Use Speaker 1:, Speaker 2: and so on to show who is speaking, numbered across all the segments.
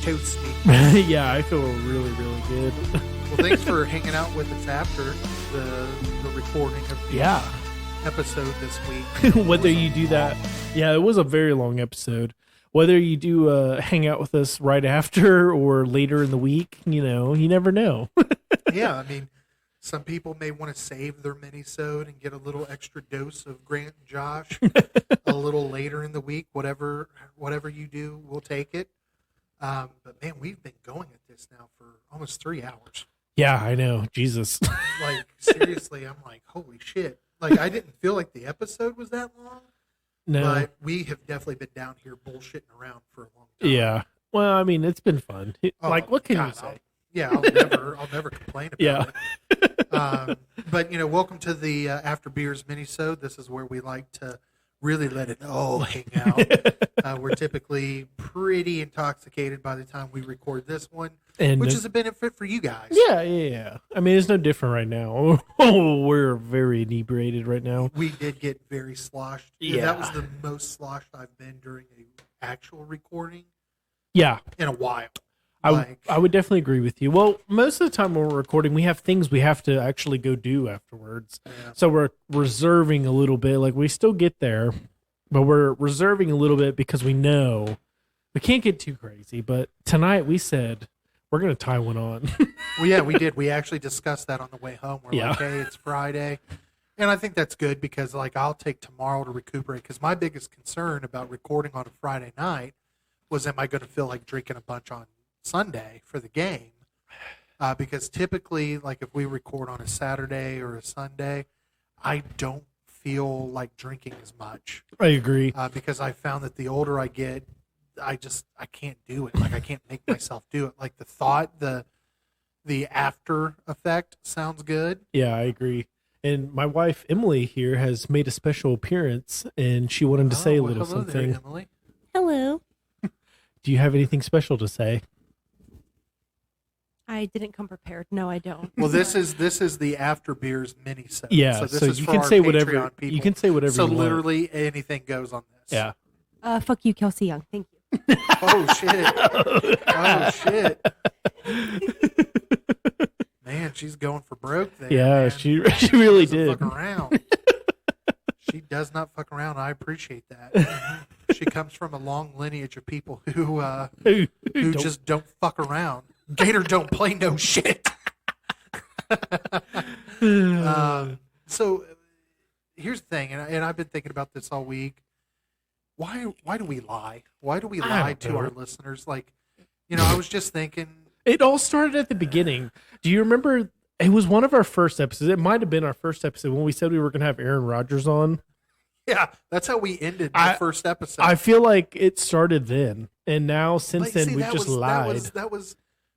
Speaker 1: toasty.
Speaker 2: Yeah, I feel really, really good.
Speaker 1: Well, thanks for hanging out with us after the recording of the episode this week.
Speaker 2: Whether you do that, yeah, it was a very long episode. Whether you do hang out with us right after or later in the week, you never know.
Speaker 1: Yeah, I mean, some people may want to save their mini-sode and get a little extra dose of Grant and Josh a little later in the week. Whatever you do, we'll take it. But man, we've been going at this now for almost 3 hours.
Speaker 2: Yeah, I know. Jesus.
Speaker 1: Like, seriously, I'm like, holy shit. Like, I didn't feel like the episode was that long.
Speaker 2: No.
Speaker 1: But we have definitely been down here bullshitting around for a long time.
Speaker 2: Yeah. Well, I mean, it's been fun. What can you say?
Speaker 1: I'll never complain about
Speaker 2: Yeah.
Speaker 1: it. But, welcome to the After Beers minisode. This is where we like to really let it all hang out. We're typically pretty intoxicated by the time we record this one, which is a benefit for you guys.
Speaker 2: Yeah. I mean, it's no different right now. We're very inebriated right now.
Speaker 1: We did get very sloshed.
Speaker 2: Yeah.
Speaker 1: That was the most sloshed I've been during an actual recording
Speaker 2: Yeah.
Speaker 1: in a while.
Speaker 2: I would definitely agree with you. Well, most of the time when we're recording, we have things we have to actually go do afterwards.
Speaker 1: Yeah.
Speaker 2: So we're reserving a little bit. Like, we still get there, but we're reserving a little bit because we know we can't get too crazy. But tonight we said we're going to tie one on.
Speaker 1: Well, yeah, we did. We actually discussed that on the way home. We're like, hey, it's Friday. And I think that's good because, I'll take tomorrow to recuperate. Because my biggest concern about recording on a Friday night was, am I going to feel like drinking a bunch on Sunday for the game? Because typically, if we record on a Saturday or a Sunday, I don't feel like drinking as much.
Speaker 2: I agree.
Speaker 1: Because I found that the older I get, I can't do it. I can't make myself do it. The thought, the after effect sounds good.
Speaker 2: Yeah, I agree. And my wife, Emily, here has made a special appearance, and she wanted to say a little
Speaker 1: hello
Speaker 2: something.
Speaker 1: there, Emily.
Speaker 3: Hello.
Speaker 2: Do you have anything special to say?
Speaker 3: I didn't come prepared. No, I don't.
Speaker 1: Well, this is the After Beers mini-sode.
Speaker 2: Yeah,
Speaker 1: this
Speaker 2: so
Speaker 1: is
Speaker 2: you
Speaker 1: for
Speaker 2: can
Speaker 1: our
Speaker 2: say
Speaker 1: Patreon
Speaker 2: whatever.
Speaker 1: people.
Speaker 2: You can say whatever.
Speaker 1: So
Speaker 2: you want.
Speaker 1: literally anything goes on this.
Speaker 2: Yeah.
Speaker 3: Fuck you, Kelsey Young. Thank you.
Speaker 1: Oh shit. Oh shit. Man, she's going for broke there.
Speaker 2: Yeah,
Speaker 1: man.
Speaker 2: she really
Speaker 1: Doesn't
Speaker 2: did.
Speaker 1: Fuck around. She does not fuck around. I appreciate that. She comes from a long lineage of people who
Speaker 2: Don't-
Speaker 1: just don't fuck around. Gator don't play no shit. So here's the thing, and I've been thinking about this all week. Why do we lie? Why do we
Speaker 2: I
Speaker 1: lie
Speaker 2: don't
Speaker 1: to
Speaker 2: know.
Speaker 1: our listeners? I was just thinking.
Speaker 2: It all started at the beginning. Do you remember? It was one of our first episodes. It might have been our first episode when we said we were going to have Aaron Rodgers on.
Speaker 1: Yeah, that's how we ended the first episode.
Speaker 2: I feel like it started then, and now since then we've just lied.
Speaker 1: That was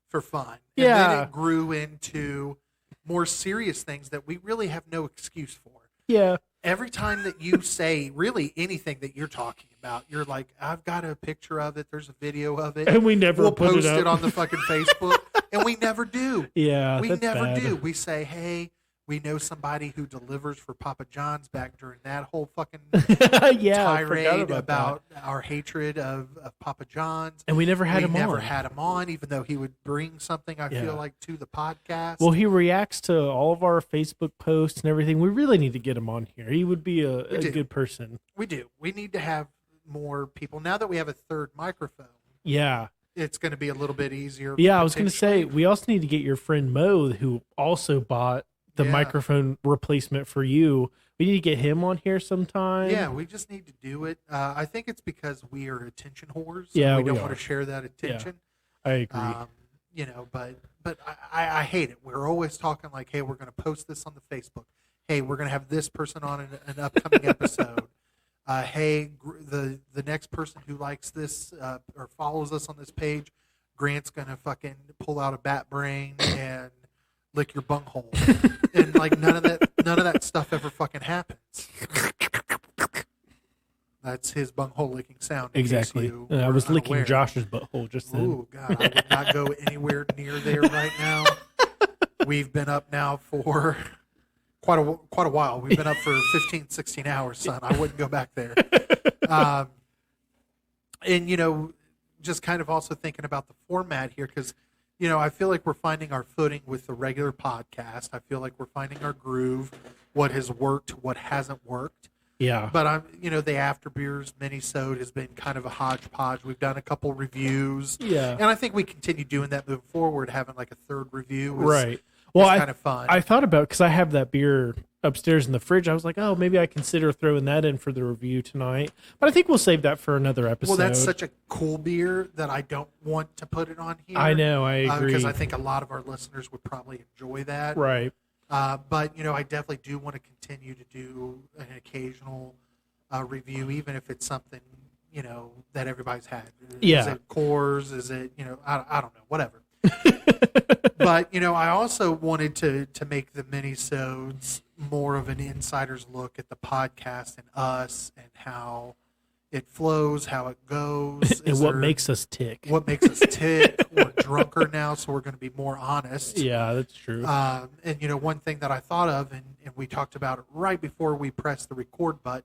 Speaker 1: for fun.
Speaker 2: Yeah.
Speaker 1: And then it grew into more serious things that we really have no excuse for.
Speaker 2: Yeah.
Speaker 1: Every time that you say really anything that you're talking about, you're like, I've got a picture of it. There's a video of it.
Speaker 2: And we never
Speaker 1: we'll
Speaker 2: put
Speaker 1: post
Speaker 2: it up.
Speaker 1: on the fucking Facebook. And we never do.
Speaker 2: Yeah,
Speaker 1: We
Speaker 2: that's
Speaker 1: never
Speaker 2: bad.
Speaker 1: do. We say, hey, we know somebody who delivers for Papa John's back during that whole fucking
Speaker 2: Yeah, I forgot
Speaker 1: tirade
Speaker 2: about
Speaker 1: about our hatred of Papa John's.
Speaker 2: that. And we never had
Speaker 1: We
Speaker 2: him
Speaker 1: never
Speaker 2: on.
Speaker 1: had him on, even though he would bring something, I
Speaker 2: Yeah.
Speaker 1: feel like, to the podcast.
Speaker 2: Well, he reacts to all of our Facebook posts and everything. We really need to get him on here. He would be a
Speaker 1: do.
Speaker 2: good person.
Speaker 1: we do. We need to have more people. Now that we have a third microphone,
Speaker 2: Yeah.
Speaker 1: it's going to be a little bit easier.
Speaker 2: Yeah, I was going to say,
Speaker 1: potentially.
Speaker 2: we also need to get your friend Mo, who also bought the
Speaker 1: Yeah.
Speaker 2: microphone replacement for you. We need to get him on here sometime.
Speaker 1: Yeah, we just need to do it. I think it's because we are attention whores.
Speaker 2: Yeah,
Speaker 1: we
Speaker 2: we
Speaker 1: don't
Speaker 2: are.
Speaker 1: want to share that attention.
Speaker 2: I agree.
Speaker 1: But I hate it. We're always talking like, hey, we're going to post this on the Facebook. Hey, we're going to have this person on an upcoming episode. Hey, the next person who likes this or follows us on this page, Grant's going to fucking pull out a bat brain and lick your bunghole. And none of that stuff ever fucking happens. That's his bunghole licking sound. in case
Speaker 2: Exactly.
Speaker 1: you
Speaker 2: I
Speaker 1: were
Speaker 2: was licking
Speaker 1: unaware.
Speaker 2: Josh's butthole just then.
Speaker 1: Oh God, I would not go anywhere near there right now. We've been up now for quite a while. We've been up for 15, 16 hours, son. I wouldn't go back there. And just kind of also thinking about the format here because, I feel like we're finding our footing with the regular podcast. I feel like we're finding our groove, what has worked, what hasn't worked.
Speaker 2: Yeah.
Speaker 1: But the After Beers mini-sode has been kind of a hodgepodge. We've done a couple reviews.
Speaker 2: Yeah.
Speaker 1: And I think we continue doing that moving forward, having like a third review.
Speaker 2: Right. Well,
Speaker 1: kind of fun.
Speaker 2: I thought about, because I have that beer upstairs in the fridge. I was like, oh, maybe I consider throwing that in for the review tonight. But I think we'll save that for another episode.
Speaker 1: Well, that's such a cool beer that I don't want to put it on here.
Speaker 2: I know, I agree.
Speaker 1: Because I think a lot of our listeners would probably enjoy that.
Speaker 2: Right.
Speaker 1: But, I definitely do want to continue to do an occasional review, even if it's something, that everybody's had.
Speaker 2: Yeah.
Speaker 1: Is it Coors? Is it, I don't know, whatever. But, I also wanted to make the mini-sodes more of an insider's look at the podcast and us and how it flows, how it goes.
Speaker 2: And what makes us tick.
Speaker 1: What makes us tick. We're drunker now, so we're going to be more honest.
Speaker 2: Yeah, that's true.
Speaker 1: And, one thing that I thought of, and we talked about it right before we pressed the record button,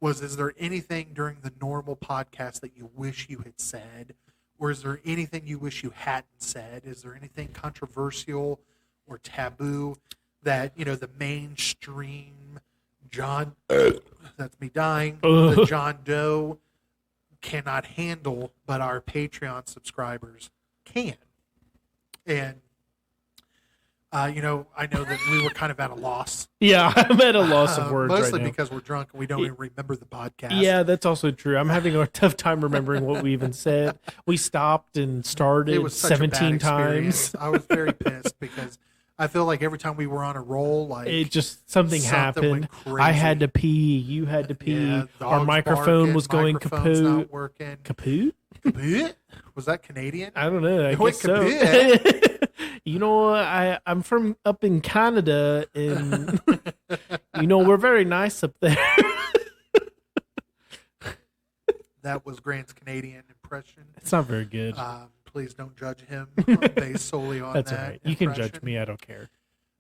Speaker 1: was, is there anything during the normal podcast that you wish you had said? Or is there anything you wish you hadn't said? Is there anything controversial or taboo that, the mainstream John, that's me dying, the John Doe cannot handle, but our Patreon subscribers can? And, I know that we were kind of at a loss.
Speaker 2: Yeah, I'm at a loss of words
Speaker 1: mostly
Speaker 2: right now.
Speaker 1: because we're drunk and we don't even remember the podcast.
Speaker 2: Yeah, that's also true. I'm having a tough time remembering what we even said. We stopped and started
Speaker 1: It was such
Speaker 2: 17
Speaker 1: a bad
Speaker 2: times.
Speaker 1: experience. I was very pissed because I feel like every time we were on a roll, like
Speaker 2: It just something happened.
Speaker 1: went crazy.
Speaker 2: I had to pee. You had to pee.
Speaker 1: Yeah,
Speaker 2: Our
Speaker 1: dogs
Speaker 2: microphone
Speaker 1: barking,
Speaker 2: was going
Speaker 1: microphone's
Speaker 2: kaput.
Speaker 1: not working.
Speaker 2: Kaput?
Speaker 1: Kaput? Was that Canadian?
Speaker 2: I don't know. I
Speaker 1: It went
Speaker 2: guess so.
Speaker 1: kaput.
Speaker 2: You know, I'm from up in Canada, and we're very nice up there.
Speaker 1: That was Grant's Canadian impression.
Speaker 2: It's not very good.
Speaker 1: Please don't judge him based solely on
Speaker 2: That's
Speaker 1: that.
Speaker 2: all right. You can judge
Speaker 1: impression.
Speaker 2: me. I don't care.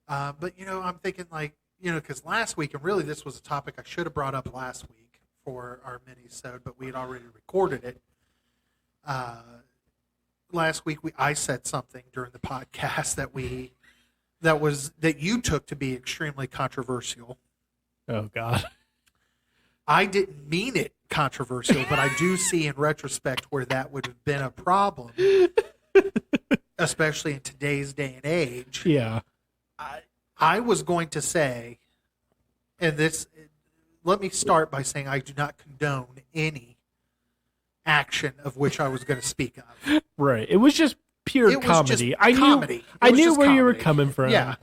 Speaker 1: But, I'm thinking like, because last week, and really this was a topic I should have brought up last week for our mini-sode, but we had already recorded it. Last week, I said something during the podcast that you took to be extremely controversial.
Speaker 2: Oh, God.
Speaker 1: I didn't mean it controversial, but I do see in retrospect where that would have been a problem, especially in today's day and age.
Speaker 2: Yeah.
Speaker 1: I was going to say, and let me start by saying I do not condone any action of which I was going to speak of.
Speaker 2: Right. It was just pure
Speaker 1: It was
Speaker 2: comedy.
Speaker 1: just
Speaker 2: I
Speaker 1: comedy.
Speaker 2: knew.
Speaker 1: It
Speaker 2: I
Speaker 1: was
Speaker 2: knew
Speaker 1: just
Speaker 2: where you were
Speaker 1: comedy.
Speaker 2: coming from.
Speaker 1: Yeah.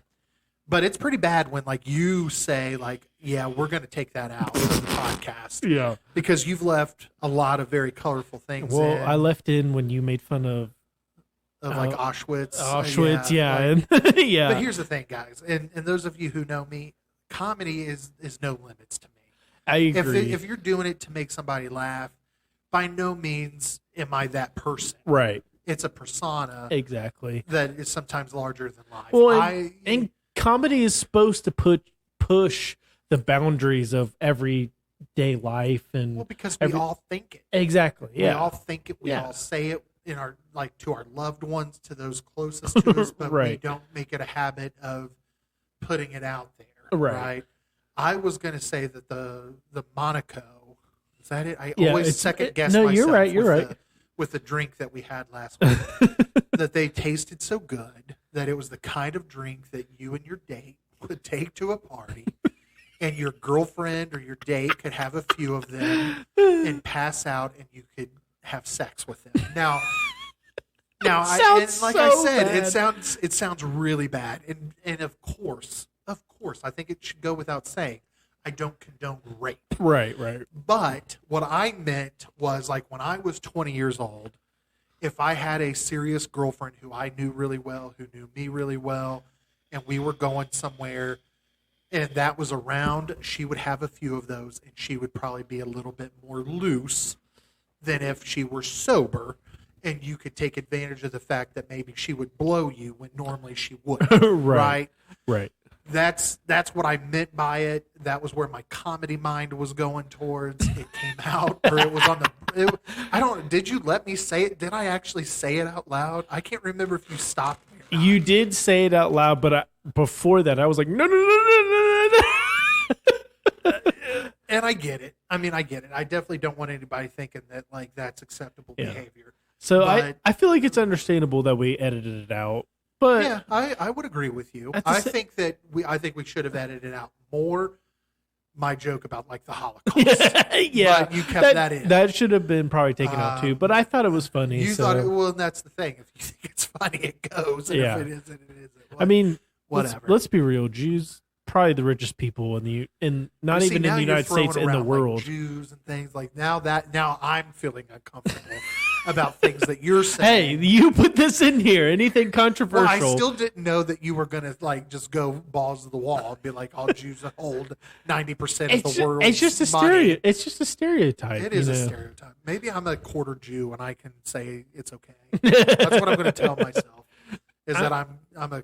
Speaker 1: But it's pretty bad when like you say like, yeah, we're going to take that out of the podcast
Speaker 2: Yeah.
Speaker 1: because you've left a lot of very colorful things
Speaker 2: Well,
Speaker 1: in,
Speaker 2: I left in when you made fun of
Speaker 1: like Auschwitz.
Speaker 2: Auschwitz. Yeah.
Speaker 1: like-
Speaker 2: And yeah.
Speaker 1: But here's the thing, guys, and those of you who know me, comedy is no limits to me.
Speaker 2: I agree.
Speaker 1: If you're doing it to make somebody laugh, by no means am I that person.
Speaker 2: right.
Speaker 1: It's a persona
Speaker 2: Exactly.
Speaker 1: that is sometimes larger than life.
Speaker 2: Well, and comedy is supposed to push the boundaries of everyday life and
Speaker 1: because we all think it.
Speaker 2: exactly.
Speaker 1: We
Speaker 2: Yeah.
Speaker 1: all think it. We
Speaker 2: Yeah.
Speaker 1: all say it in our to our loved ones, to those closest to us, but we
Speaker 2: Right.
Speaker 1: don't make it a habit of putting it out there.
Speaker 2: Right.
Speaker 1: I was going to say that the Monaco, is that it? I
Speaker 2: Yeah,
Speaker 1: always
Speaker 2: it's-
Speaker 1: second guess
Speaker 2: no,
Speaker 1: myself.
Speaker 2: you're right, you're
Speaker 1: with
Speaker 2: right.
Speaker 1: with the drink that we had last week, that they tasted so good that it was the kind of drink that you and your date would take to a party, and your girlfriend or your date could have a few of them and pass out, and you could have sex with them. Now,
Speaker 2: Sounds
Speaker 1: like
Speaker 2: so
Speaker 1: I said,
Speaker 2: bad.
Speaker 1: it sounds really bad, and of course, I think it should go without saying, I don't condone rape.
Speaker 2: Right.
Speaker 1: But what I meant was like when I was 20 years old, if I had a serious girlfriend who I knew really well, who knew me really well, and we were going somewhere and that was around, she would have a few of those and she would probably be a little bit more loose than if she were sober and you could take advantage of the fact that maybe she would blow you when normally she wouldn't.
Speaker 2: Right.
Speaker 1: Right? that's what I meant by it. That was where my comedy mind was going towards. It came out, or it was on the. I don't. Did you let me say it? Did I actually say it out loud? I can't remember if you stopped me. Or not.
Speaker 2: You did say it out loud, but before that, I was like, no.
Speaker 1: And I get it. I mean, I get it. I definitely don't want anybody thinking that like that's acceptable behavior.
Speaker 2: So
Speaker 1: But-
Speaker 2: I feel like it's understandable that we edited it out, but
Speaker 1: Yeah, I would agree with you.
Speaker 2: At the
Speaker 1: I
Speaker 2: sa-
Speaker 1: think that I think we should have edited out more my joke about like the Holocaust.
Speaker 2: yeah,
Speaker 1: But you kept that in.
Speaker 2: That should have been probably taken out too. But I thought it was funny.
Speaker 1: You
Speaker 2: so.
Speaker 1: thought it, well, and that's the thing. If you think it's funny, it goes. And
Speaker 2: Yeah.
Speaker 1: if it isn't, it isn't.
Speaker 2: I mean,
Speaker 1: whatever.
Speaker 2: let's be real. Jews probably the richest people not
Speaker 1: See,
Speaker 2: even in
Speaker 1: now
Speaker 2: the
Speaker 1: you're
Speaker 2: United
Speaker 1: throwing
Speaker 2: States, in the
Speaker 1: around, like,
Speaker 2: world.
Speaker 1: Jews and things like now I'm feeling uncomfortable about things that you're
Speaker 2: Hey,
Speaker 1: saying.
Speaker 2: you put this in here. Anything controversial?
Speaker 1: Well, I still didn't know that you were gonna like just go balls to the wall and be like, "All Jews hold 90% of the world."
Speaker 2: It's just a stereo. It's just a stereotype.
Speaker 1: It is
Speaker 2: you
Speaker 1: a
Speaker 2: know?
Speaker 1: stereotype. Maybe I'm a quarter Jew and I can say it's okay. That's what I'm going to tell myself. Is that I'm a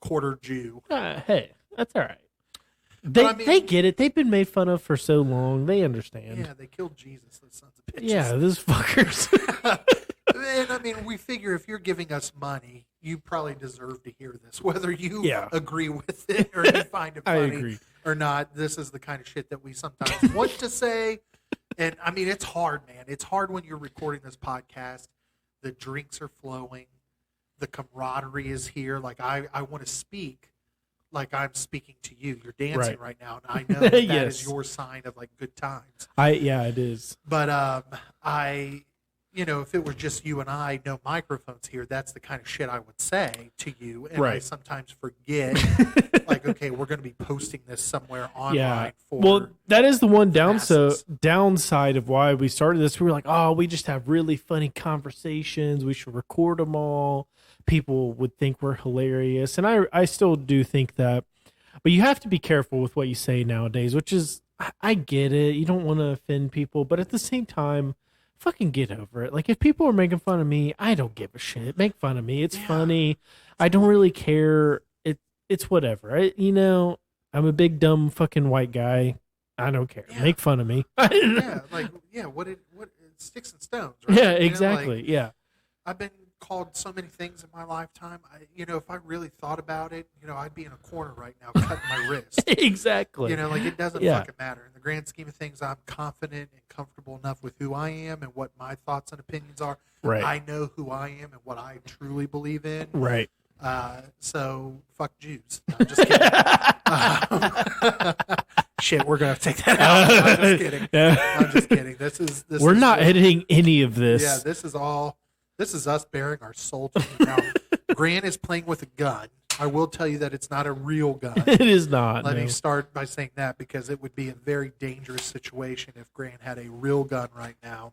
Speaker 1: quarter Jew.
Speaker 2: Hey, that's all right. They
Speaker 1: I mean-
Speaker 2: they get it. They've been made fun of for so long. They understand.
Speaker 1: Yeah, they killed Jesus. Those sons of bitches.
Speaker 2: Yeah, those fuckers.
Speaker 1: And I mean, we figure if you're giving us money, you probably deserve to hear this, whether you
Speaker 2: Yeah.
Speaker 1: agree with it or you find it
Speaker 2: I
Speaker 1: funny
Speaker 2: agree.
Speaker 1: or not. This is the kind of shit that we sometimes want to say. And I mean, it's hard, man. It's hard when you're recording this podcast. The drinks are flowing, the camaraderie is here. Like I want to speak like I'm speaking to you. You're dancing right now, and I know that is
Speaker 2: Yes.
Speaker 1: your sign of like good times.
Speaker 2: It is.
Speaker 1: But if it were just you and I, no microphones here, that's the kind of shit I would say to you. And I
Speaker 2: Right.
Speaker 1: sometimes forget, like, okay, we're going to be posting this somewhere online
Speaker 2: Yeah.
Speaker 1: for.
Speaker 2: Well, that is the one
Speaker 1: masses.
Speaker 2: downside of why we started this. We were like, oh, we just have really funny conversations. We should record them all. People would think we're hilarious. And I still do think that. But you have to be careful with what you say nowadays, which is, I get it. You don't want to offend people. But at the same time, fucking get over it. Like, if people are making fun of me, I don't give a shit. Make fun of me. It's funny. I don't really care. It's whatever. I'm a big dumb fucking white guy. I don't care.
Speaker 1: Yeah.
Speaker 2: Make fun of me.
Speaker 1: What sticks and stones, right?
Speaker 2: Yeah,
Speaker 1: You know,
Speaker 2: exactly.
Speaker 1: like,
Speaker 2: Yeah.
Speaker 1: I've been called so many things in my lifetime. If I really thought about it, I'd be in a corner right now cutting my wrist.
Speaker 2: Exactly.
Speaker 1: It doesn't
Speaker 2: Yeah.
Speaker 1: fucking matter. In the grand scheme of things, I'm confident and comfortable enough with who I am and what my thoughts and opinions are.
Speaker 2: Right.
Speaker 1: I know who I am and what I truly believe in.
Speaker 2: Right.
Speaker 1: So fuck Jews. No, I'm just kidding. Shit, we're gonna have to take that out. I'm just kidding.
Speaker 2: Yeah.
Speaker 1: I'm just kidding. This
Speaker 2: We're
Speaker 1: is
Speaker 2: not
Speaker 1: just-
Speaker 2: editing any of this.
Speaker 1: Yeah, this is all. This is us bearing our soul to you. Now, Grant is playing with a gun. I will tell you that it's not a real gun.
Speaker 2: It is not.
Speaker 1: Let
Speaker 2: no.
Speaker 1: me start by saying that because it would be a very dangerous situation if Grant had a real gun right now,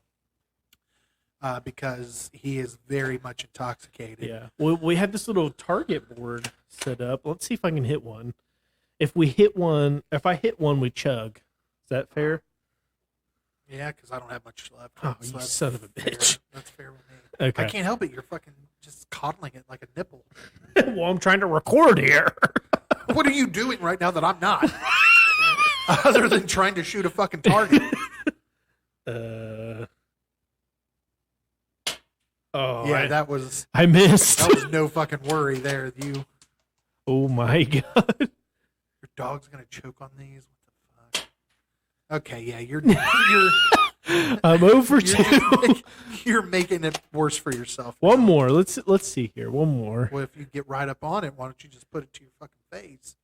Speaker 1: because he is very much intoxicated.
Speaker 2: Yeah. We have this little target board set up. Let's see if I can hit one. If I hit one, we chug. Is that fair?
Speaker 1: Yeah, because I don't have much left.
Speaker 2: Oh,
Speaker 1: So
Speaker 2: you
Speaker 1: that's
Speaker 2: son of a
Speaker 1: fair.
Speaker 2: bitch.
Speaker 1: That's fair with me.
Speaker 2: Okay.
Speaker 1: I can't help it. You're fucking just coddling it like a nipple.
Speaker 2: Well, I'm trying to record here.
Speaker 1: What are you doing right now that I'm not? Other than trying to shoot a fucking target.
Speaker 2: Oh,
Speaker 1: Yeah, that was
Speaker 2: I missed.
Speaker 1: no fucking worry there.
Speaker 2: Oh my god.
Speaker 1: Your dog's gonna choke on these. What the fuck? Okay, yeah, you're
Speaker 2: I'm over two.
Speaker 1: you're making it worse for yourself.
Speaker 2: One more. Let's see here. One more.
Speaker 1: Well, if you get right up on it, why don't you just put it to your fucking face?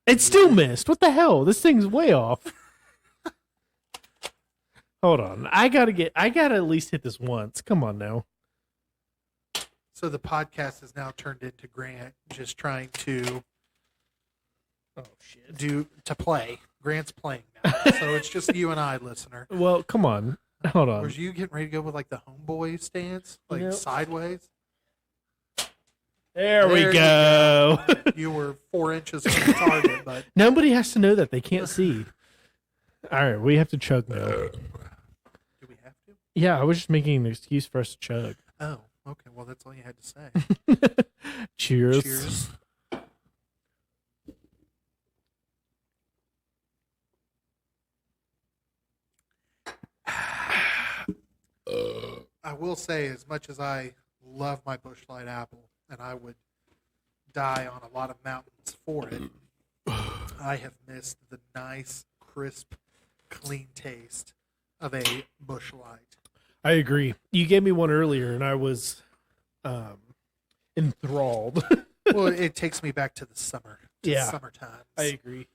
Speaker 2: It still missed. What the hell? This thing's way off. Hold on. I gotta at least hit this once. Come on now.
Speaker 1: So the podcast has now turned into Grant just trying to
Speaker 2: Oh shit.
Speaker 1: play. Grant's playing now, so it's just you and I, listener.
Speaker 2: Well, come on. Hold on.
Speaker 1: Was you getting ready to go with like the homeboy stance, like
Speaker 2: Nope.
Speaker 1: sideways?
Speaker 2: There we
Speaker 1: There you
Speaker 2: go.
Speaker 1: You were 4 inches from the target, but
Speaker 2: Nobody has to know that. They can't see. All right, we have to chug now.
Speaker 1: do we have to?
Speaker 2: Yeah, I was just making an excuse for us to chug.
Speaker 1: Oh, okay. Well, that's all you had to say.
Speaker 2: Cheers.
Speaker 1: Cheers. I will say, as much as I love my Busch Light apple, and I would die on a lot of mountains for it, I have missed the nice, crisp, clean taste of a Busch Light.
Speaker 2: I agree. You gave me one earlier, and I was enthralled.
Speaker 1: Well, it takes me back to the summer, summertime.
Speaker 2: I agree.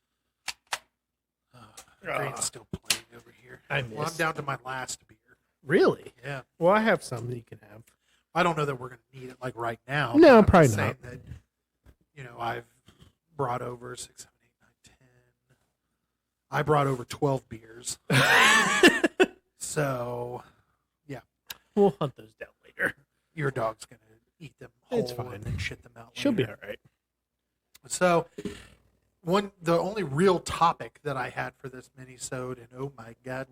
Speaker 1: Rain's still playing over here.
Speaker 2: I'm
Speaker 1: down to my last beer.
Speaker 2: Really?
Speaker 1: Yeah.
Speaker 2: Well, I have some that you can have.
Speaker 1: I don't know that we're going to need it like right now.
Speaker 2: No,
Speaker 1: but I'm
Speaker 2: probably
Speaker 1: just
Speaker 2: not.
Speaker 1: saying that, I've brought over 6, 7, 8, 9, 10. I brought over 12 beers. So, yeah.
Speaker 2: We'll hunt those down later.
Speaker 1: Your dog's going to eat them whole
Speaker 2: It's fine.
Speaker 1: and then shit them out
Speaker 2: She'll be
Speaker 1: later.
Speaker 2: all right.
Speaker 1: So, the only real topic that I had for this mini-sode, and oh my God,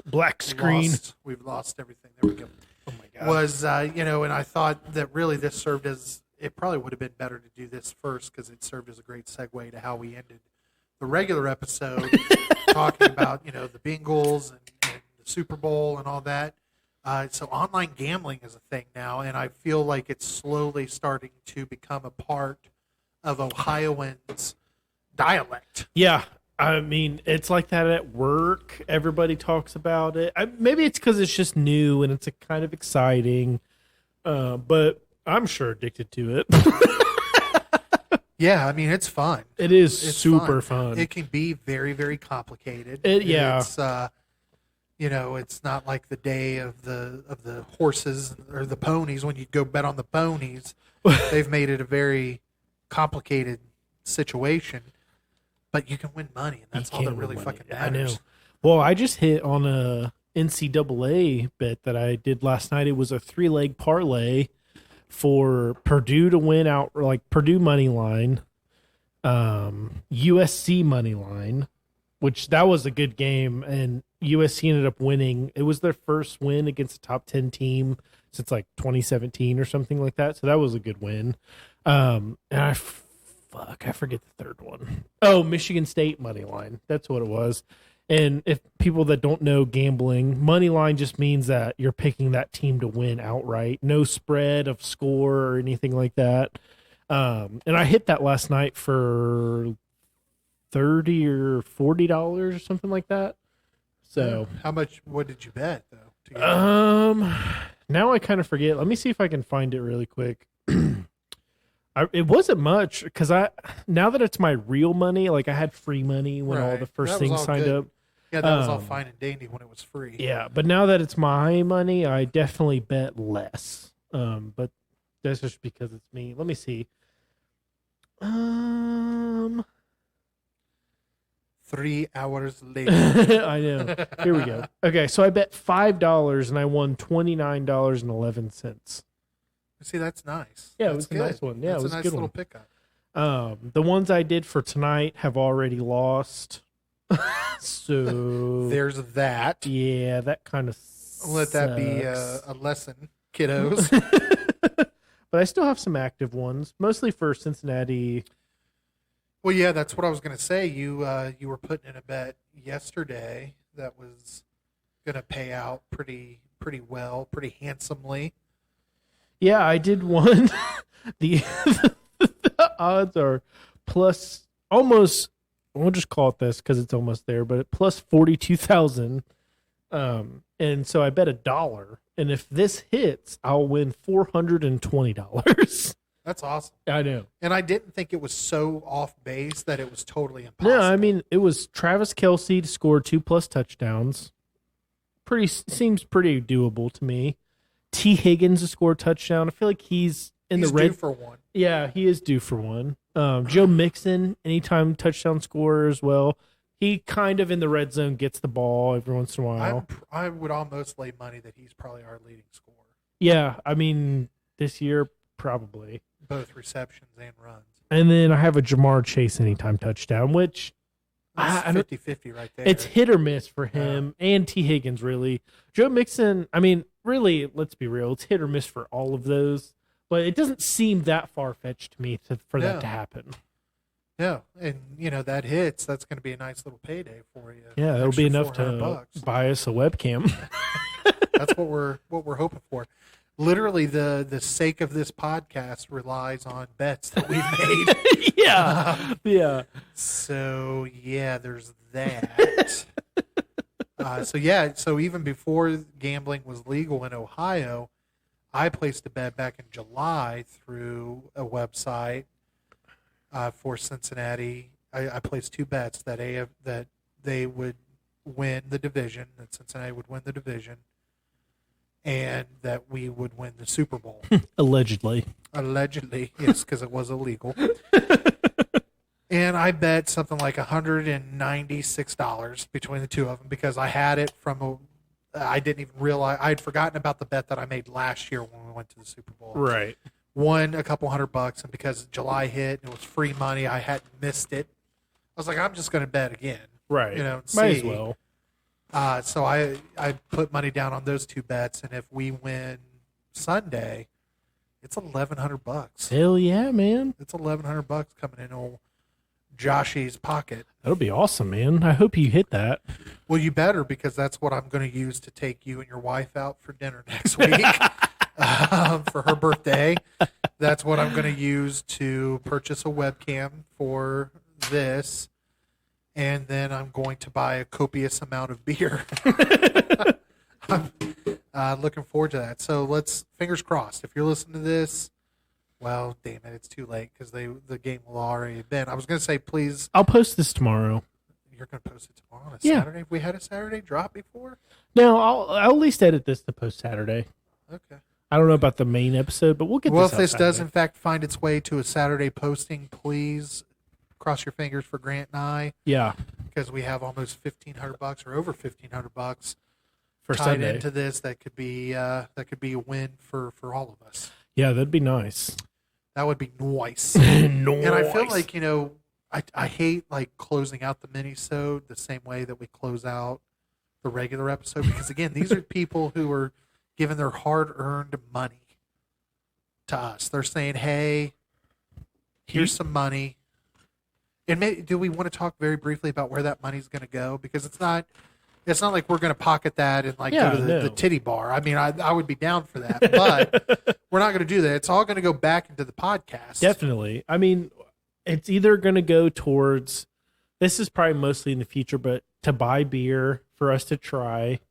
Speaker 2: Black screen.
Speaker 1: We've lost everything. There we go.
Speaker 2: Oh my God.
Speaker 1: Was, and I thought that really this served as, it probably would have been better to do this first because it served as a great segue to how we ended the regular episode, talking about, the Bengals and the Super Bowl and all that. So online gambling is a thing now, and I feel like it's slowly starting to become a part of Ohioans' dialect.
Speaker 2: Yeah. I mean, it's like that at work. Everybody talks about it. Maybe it's because it's just new and it's a kind of exciting, but I'm sure addicted to it.
Speaker 1: Yeah, I mean, it's fun.
Speaker 2: It is
Speaker 1: It's
Speaker 2: super fun.
Speaker 1: It can be very, very complicated.
Speaker 2: Yeah.
Speaker 1: It's, it's not like the day of the horses or the ponies when you go bet on the ponies. They've made it a very complicated situation, but you can win money, and that's all that really fucking matters.
Speaker 2: I know. Well, I just hit on a NCAA bet that I did last night. It was a 3-leg parlay for Purdue to win out, like Purdue money line, USC money line, which that was a good game, and USC ended up winning. It was their first win against a top 10 team since like 2017 or something like that. So that was a good win. And I forget the third one. Oh, Michigan State money line. That's what it was. And if people that don't know gambling, money line just means that you're picking that team to win outright. No spread of score or anything like that. And I hit that last night for $30 or $40 or something like that. So
Speaker 1: how much? What did you bet though? To get
Speaker 2: now I kind of forget. Let me see if I can find it really quick. It wasn't much because now that it's my real money, like I had free money when all
Speaker 1: Right.
Speaker 2: the first
Speaker 1: That was
Speaker 2: things
Speaker 1: all
Speaker 2: signed
Speaker 1: good.
Speaker 2: up.
Speaker 1: Yeah, that was all fine and dandy when it was free.
Speaker 2: Yeah, but now that it's my money, I definitely bet less. But that's just because it's me. Let me see.
Speaker 1: 3 hours later.
Speaker 2: I know. Here we go. Okay, so I bet $5 and I won $29.11.
Speaker 1: See, that's nice.
Speaker 2: Yeah, it
Speaker 1: That's
Speaker 2: was a
Speaker 1: good.
Speaker 2: nice one. Yeah,
Speaker 1: That's
Speaker 2: it was
Speaker 1: a
Speaker 2: a
Speaker 1: nice
Speaker 2: good
Speaker 1: little
Speaker 2: one.
Speaker 1: pickup.
Speaker 2: The ones I did for tonight have already lost. So
Speaker 1: There's that.
Speaker 2: yeah, that kind of
Speaker 1: Let that be a lesson, kiddos.
Speaker 2: But I still have some active ones, mostly for Cincinnati.
Speaker 1: Well, yeah, that's what I was going to say. You were putting in a bet yesterday that was going to pay out pretty well, pretty handsomely.
Speaker 2: Yeah, I did one. the odds are plus almost. We'll just call it this because it's almost there, but at plus 42,000. And so I bet $1, and if this hits, I'll win $420.
Speaker 1: That's awesome.
Speaker 2: I know.
Speaker 1: And I didn't think it was so off base that it was totally impossible.
Speaker 2: No, I mean it was Travis Kelce to score 2+ touchdowns. Seems pretty doable to me. T. Higgins to score a touchdown. I feel like he's in
Speaker 1: He's
Speaker 2: the red
Speaker 1: due for one.
Speaker 2: Yeah, he is due for one. Joe Mixon, anytime touchdown scorer as well. He kind of in the red zone gets the ball every once in a while.
Speaker 1: I would almost lay money that he's probably our leading scorer,
Speaker 2: Yeah, I mean this year probably.
Speaker 1: both receptions and runs.
Speaker 2: And then I have a Jamar Chase anytime touchdown, which
Speaker 1: That's
Speaker 2: I don't-
Speaker 1: 50-50 right there.
Speaker 2: it's hit or miss for him and T. Higgins, really. Joe Mixon, I mean, really, let's be real, it's hit or miss for all of those. But it doesn't seem that far-fetched to me for that to happen.
Speaker 1: Yeah, and that hits. That's going to be a nice little payday for you.
Speaker 2: Yeah, that'll be
Speaker 1: Extra
Speaker 2: enough to
Speaker 1: $400.
Speaker 2: buy us a webcam.
Speaker 1: That's what we're hoping for. Literally, the sake of this podcast relies on bets that we've made.
Speaker 2: Yeah.
Speaker 1: So yeah, there's that. So even before gambling was legal in Ohio, I placed a bet back in July through a website for Cincinnati. I placed 2 bets that they would win the division, that Cincinnati would win the division, and that we would win the Super Bowl.
Speaker 2: Allegedly,
Speaker 1: yes, because it was illegal. And I bet something like $196 between the two of them because I had it from I didn't even realize I had forgotten about the bet that I made last year when we went to the Super Bowl.
Speaker 2: right?
Speaker 1: Won a couple $100, and because July hit and it was free money, I hadn't missed it. I was like, I'm just going to bet again.
Speaker 2: Right.
Speaker 1: And
Speaker 2: Might
Speaker 1: see.
Speaker 2: as well.
Speaker 1: So I put money down on those 2 bets, and if we win Sunday, it's $1,100.
Speaker 2: Hell yeah, man!
Speaker 1: It's $1,100 coming in old Joshy's pocket.
Speaker 2: That'll be awesome, man. I hope you hit that.
Speaker 1: Well, you better, because that's what I'm going to use to take you and your wife out for dinner next week for her birthday. That's what I'm going to use to purchase a webcam for this. And then I'm going to buy a copious amount of beer. I'm looking forward to that. So fingers crossed. If you're listening to this, well, damn it, it's too late because the game will already have been. I was going to say, please.
Speaker 2: I'll post this tomorrow.
Speaker 1: You're going to post it tomorrow on a
Speaker 2: Yeah.
Speaker 1: Saturday? We had a Saturday drop before?
Speaker 2: No, I'll at least edit this to post Saturday.
Speaker 1: Okay.
Speaker 2: I don't know about the main episode, but we'll get
Speaker 1: Well,
Speaker 2: this
Speaker 1: if
Speaker 2: out
Speaker 1: this does,
Speaker 2: Saturday.
Speaker 1: in fact, find its way to a Saturday posting, please cross your fingers for Grant and I,
Speaker 2: Yeah,
Speaker 1: because we have almost $1,500 or over $1,500
Speaker 2: for
Speaker 1: tied
Speaker 2: Sunday.
Speaker 1: into this. That could be a win for all of us.
Speaker 2: Yeah, that'd be nice.
Speaker 1: That would be nice.
Speaker 2: Nice.
Speaker 1: And I feel like, I hate like closing out the mini-sode the same way that we close out the regular episode, because again, these are people who are giving their hard-earned money to us. They're saying, hey, here's some money. And do we want to talk very briefly about where that money's going to go? Because it's not like we're going to pocket that and like
Speaker 2: Yeah,
Speaker 1: go to
Speaker 2: no.
Speaker 1: the titty bar. I mean, I would be down for that, but we're not going to do that. It's all going to go back into the podcast.
Speaker 2: Definitely. I mean, it's either going to go towards, this is probably mostly in the future, but to buy beer for us to try.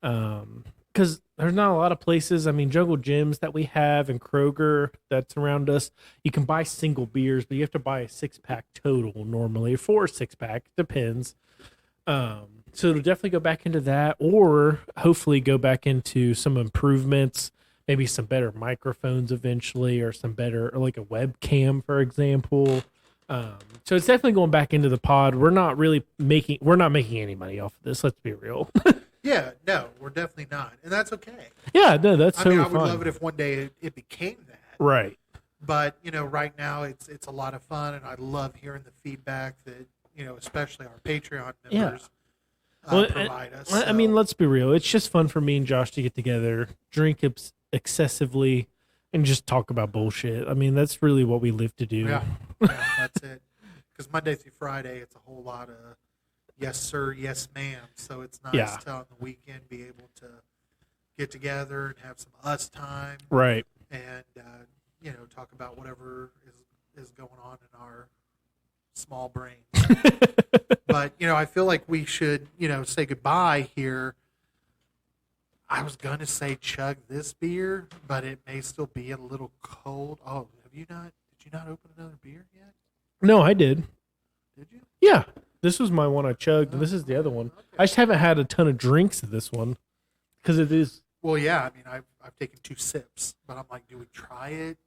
Speaker 2: Because there's not a lot of places. I mean, Jungle Gyms that we have and Kroger that's around us, you can buy single beers, but you have to buy a 6-pack total normally, 4 6-pack, depends. So it'll definitely go back into that, or hopefully go back into some improvements, maybe some better microphones eventually, or some better, or like a webcam, for example. So it's definitely going back into the pod. We're not making any money off of this. Let's be real.
Speaker 1: Yeah, no, we're definitely not. And that's okay.
Speaker 2: Yeah, no, that's
Speaker 1: I
Speaker 2: totally
Speaker 1: mean, I would
Speaker 2: fine.
Speaker 1: love it if one day it became that.
Speaker 2: Right.
Speaker 1: But, right now it's a lot of fun, and I love hearing the feedback that, especially our Patreon members provide us.
Speaker 2: I mean, let's be real. It's just fun for me and Josh to get together, drink excessively, and just talk about bullshit. I mean, that's really what we live to do.
Speaker 1: Yeah, that's it. Because Monday through Friday, it's a whole lot of yes, sir, yes, ma'am. So it's nice to, on the weekend, be able to get together and have some us time.
Speaker 2: Right.
Speaker 1: And, talk about whatever is going on in our small brains. But, I feel like we should, say goodbye here. I was going to say chug this beer, but it may still be a little cold. Oh, did you not open another beer yet?
Speaker 2: No, I did.
Speaker 1: Did you?
Speaker 2: Yeah. This was my one I chugged, and this is the other one.
Speaker 1: Okay.
Speaker 2: I just haven't had a ton of drinks of this one because it is.
Speaker 1: Well, yeah. I mean, I've taken 2 sips, but I'm like, do we try it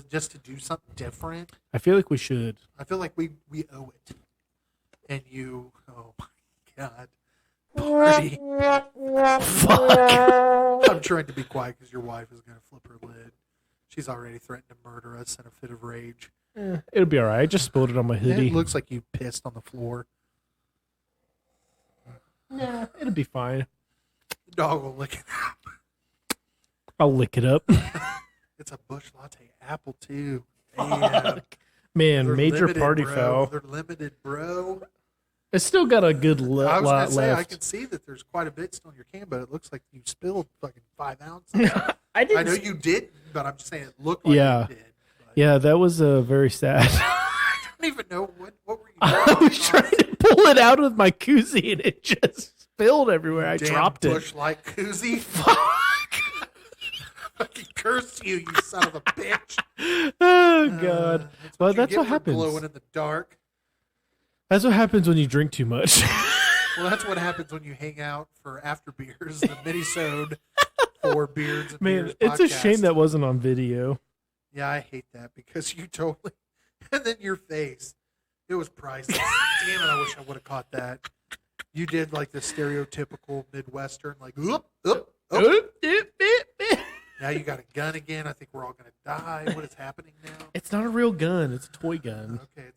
Speaker 1: just to do something different?
Speaker 2: I feel like we should.
Speaker 1: I feel like we owe it. And you, oh my God, party.
Speaker 2: Fuck.
Speaker 1: I'm trying to be quiet because your wife is going to flip her lid. She's already threatened to murder us in a fit of rage.
Speaker 2: It'll be all right. I just spilled it on my hoodie.
Speaker 1: It looks like you pissed on the floor.
Speaker 2: Nah, it'll be fine.
Speaker 1: The dog will lick it up.
Speaker 2: I'll lick it up.
Speaker 1: It's a Busch Latte apple too. Damn.
Speaker 2: Man,
Speaker 1: They're
Speaker 2: major
Speaker 1: limited,
Speaker 2: party
Speaker 1: bro.
Speaker 2: foul.
Speaker 1: They're limited, bro.
Speaker 2: It's still got a good
Speaker 1: I was going
Speaker 2: lot
Speaker 1: to say, I
Speaker 2: left.
Speaker 1: can see that there's quite a bit still in your can, but it looks like you spilled fucking 5 ounces.
Speaker 2: I didn't.
Speaker 1: I know you did, but I'm just saying it looked like
Speaker 2: Yeah.
Speaker 1: you did. But
Speaker 2: Yeah, that was very sad.
Speaker 1: I don't even know what were you
Speaker 2: I
Speaker 1: doing.
Speaker 2: was trying to pull it out of my koozie and it just spilled everywhere. I
Speaker 1: Damn
Speaker 2: dropped it.
Speaker 1: Bush Light koozie.
Speaker 2: Fuck.
Speaker 1: Fucking curse you, you son of a bitch.
Speaker 2: Oh god. Well,
Speaker 1: you
Speaker 2: that's
Speaker 1: get
Speaker 2: what
Speaker 1: for
Speaker 2: happens.
Speaker 1: Glowing in the dark.
Speaker 2: That's what happens when you drink too much.
Speaker 1: Well, that's what happens when you hang out for after beers, the mini-sode for Beards and
Speaker 2: Man,
Speaker 1: Beers
Speaker 2: it's a
Speaker 1: podcast.
Speaker 2: shame that wasn't on video.
Speaker 1: Yeah, I hate that because you totally. And then your face, it was priceless. Damn it! I wish I would have caught that. You did like the stereotypical Midwestern, like oop, oop, oop. Now you got a gun again. I think we're all gonna die. What is happening now?
Speaker 2: It's not a real gun. It's a toy gun.
Speaker 1: Okay,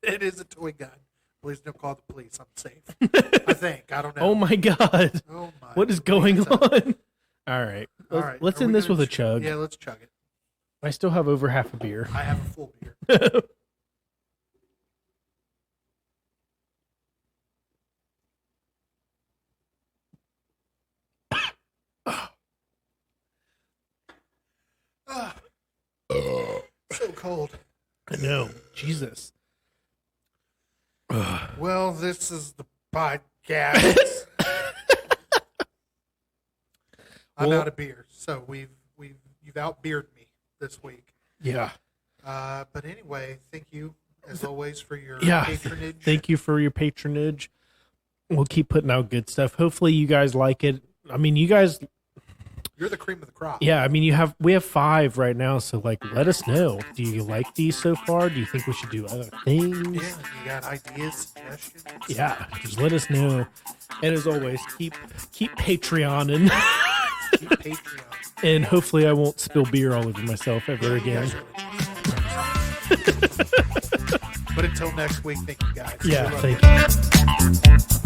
Speaker 1: it is a toy gun. Please don't call the police. I'm safe. I think. I don't know.
Speaker 2: Oh my god.
Speaker 1: Oh my.
Speaker 2: What is going
Speaker 1: What's up?
Speaker 2: on? All right.
Speaker 1: All right.
Speaker 2: Let's
Speaker 1: Are
Speaker 2: end
Speaker 1: we
Speaker 2: this
Speaker 1: gonna
Speaker 2: with a chug.
Speaker 1: Yeah, let's chug it.
Speaker 2: I still have over half a beer.
Speaker 1: I have a full beer. Ah. So cold.
Speaker 2: I know. Jesus.
Speaker 1: Well, this is the podcast. I'm
Speaker 2: Well-
Speaker 1: out of beer, so you've outbeered me this week.
Speaker 2: Yeah.
Speaker 1: But anyway, thank you as always for your
Speaker 2: Yeah.
Speaker 1: patronage.
Speaker 2: Thank you for your patronage. We'll keep putting out good stuff. Hopefully you guys like it. I mean, you guys,
Speaker 1: You're the cream of the crop.
Speaker 2: yeah, I mean, we have 5 right now. So like, let us know. Do you like these so far? Do you think we should do other things?
Speaker 1: Yeah, you got ideas, suggestions?
Speaker 2: Yeah, just let us know. And as always, keep Patreoning.
Speaker 1: Keep Patreon.
Speaker 2: And hopefully I won't spill beer all over myself ever
Speaker 1: You
Speaker 2: again.
Speaker 1: guys are- But until next week, thank you guys.
Speaker 2: Yeah,
Speaker 1: We love
Speaker 2: thank you.